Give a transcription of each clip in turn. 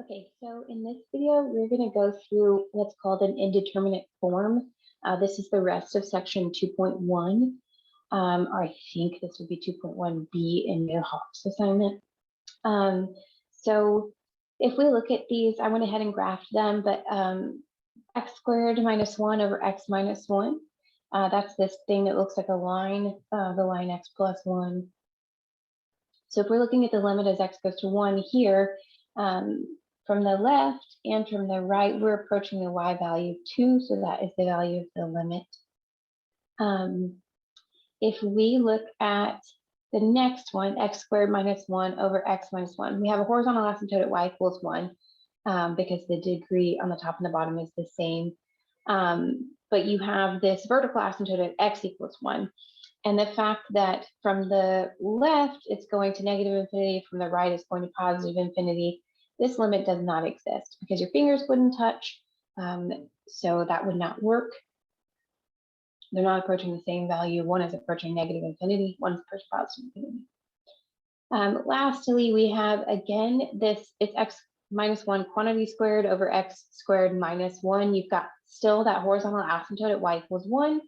Okay, so in this video, we're going to go through what's called an indeterminate form. This is the rest of section 2.1, or I think this would be 2.1b in your Hawks assignment. So if we look at these, I went ahead and graphed them, but x squared minus 1 over x minus 1, that's this thing that looks like a line, the line x plus 1. So if we're looking at the limit as x goes to 1 here, from the left and from the right, we're approaching the y value of 2, so that is the value of the limit. If we look at the next one, x squared minus 1 over x minus 1, we have a horizontal asymptote at y equals 1 because the degree on the top and the bottom is the same. But you have this vertical asymptote at x equals 1. And the fact that from the left, it's going to negative infinity, from the right, it's going to positive infinity, this limit does not exist because your fingers wouldn't touch, so that would not work. They're not approaching the same value. One is approaching negative infinity, one is approaching positive infinity. Lastly, we have, again, it's x minus 1 quantity squared over x squared minus 1. You've got still that horizontal asymptote at y equals 1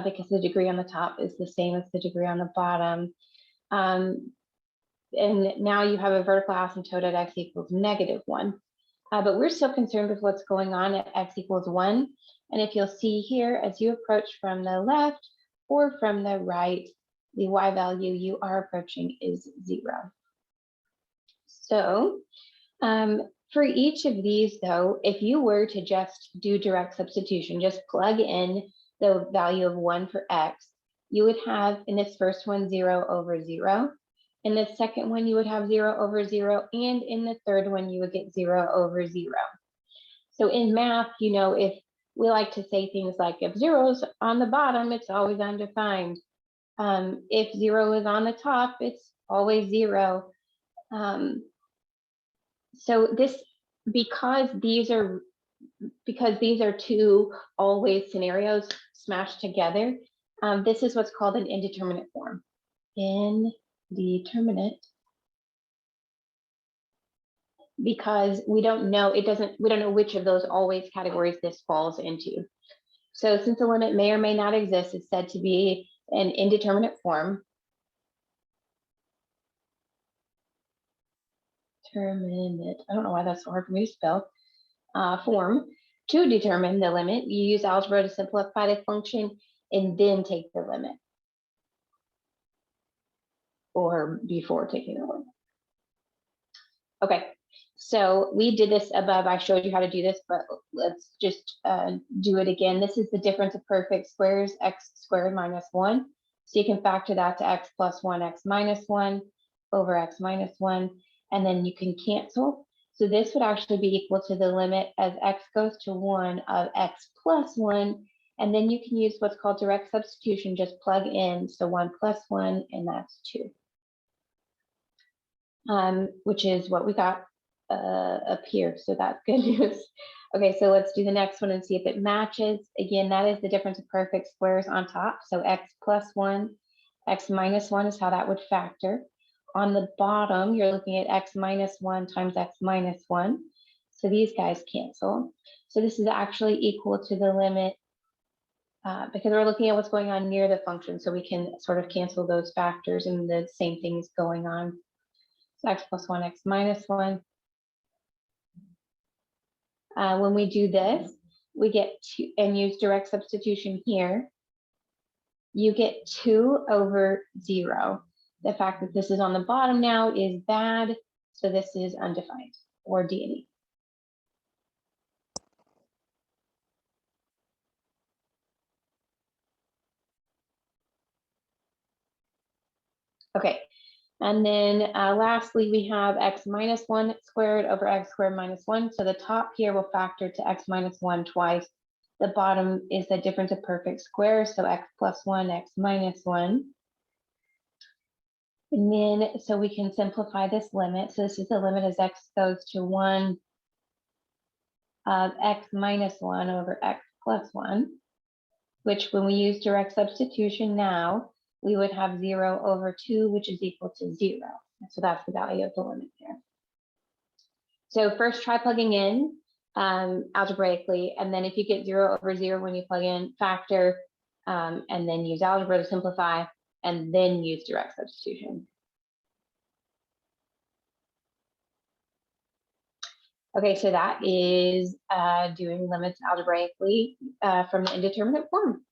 because the degree on the top is the same as the degree on the bottom. And now you have a vertical asymptote at x equals negative 1. But we're still concerned with what's going on at x equals 1. And if you'll see here, as you approach from the left or from the right, the y value you are approaching is 0. So for each of these, though, if you were to just do direct substitution, just plug in the value of 1 for x, you would have in this first one 0 over 0. In the second one, you would have 0 over 0. And in the third one, you would get 0 over 0. So in math, you know, if we like to say things like if 0's on the bottom, it's always undefined. If 0 is on the top, it's always 0. So this, because these are two always scenarios smashed together, this is what's called an indeterminate form. Indeterminate, because we don't know which of those always categories this falls into. So since the limit may or may not exist, it's said to be an indeterminate form. Determinate, I don't know why that's so hard for me to spell. Form. To determine the limit, you use algebra to simplify the function and then take the limit, or before taking the limit. Okay, so we did this above. I showed you how to do this, but let's just do it again. This is the difference of perfect squares, x squared minus 1. So you can factor that to x plus 1, x minus 1 over x minus 1, and then you can cancel. So this would actually be equal to the limit as x goes to 1 of x plus 1, and then you can use what's called direct substitution, just plug in, so 1 plus 1, and that's 2. Which is what we got up here, so that's good news. Okay, so let's do the next one and see if it matches. Again, that is the difference of perfect squares on top, so x plus 1, x minus 1 is how that would factor. On the bottom, you're looking at x minus 1 times x minus 1, so these guys cancel. So this is actually equal to the limit because we're looking at what's going on near the function, so we can sort of cancel those factors and the same thing is going on. So x plus 1, x minus 1. When we do this, we get 2, and use direct substitution here, you get 2 over 0. The fact that this is on the bottom now is bad, so this is undefined, or deity. Okay. And then lastly, we have x minus 1 squared over x squared minus 1. So the top here will factor to x minus 1 twice. The bottom is the difference of perfect squares, so x plus 1, x minus 1. And then, so we can simplify this limit. So this is the limit as x goes to 1 of x minus 1 over x plus 1, which when we use direct substitution now, we would have 0 over 2, which is equal to 0. So that's the value of the limit there. So first try plugging in algebraically, and then if you get 0/0 when you plug in, factor, and then use algebra to simplify, and then use direct substitution. Okay, so that is doing limits algebraically from the indeterminate form.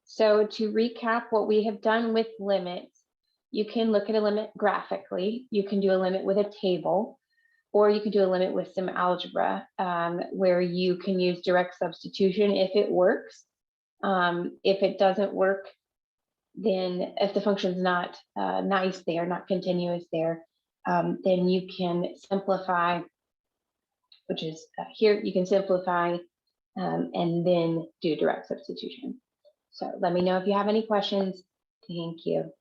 So to recap what we have done with limits, you can look at a limit graphically, you can do a limit with a table, or you can do a limit with some algebra where you can use direct substitution if it works. If it doesn't work, then if the function's not nice there, not continuous there, then you can simplify, which is here, you can simplify and then do direct substitution. So let me know if you have any questions. Thank you.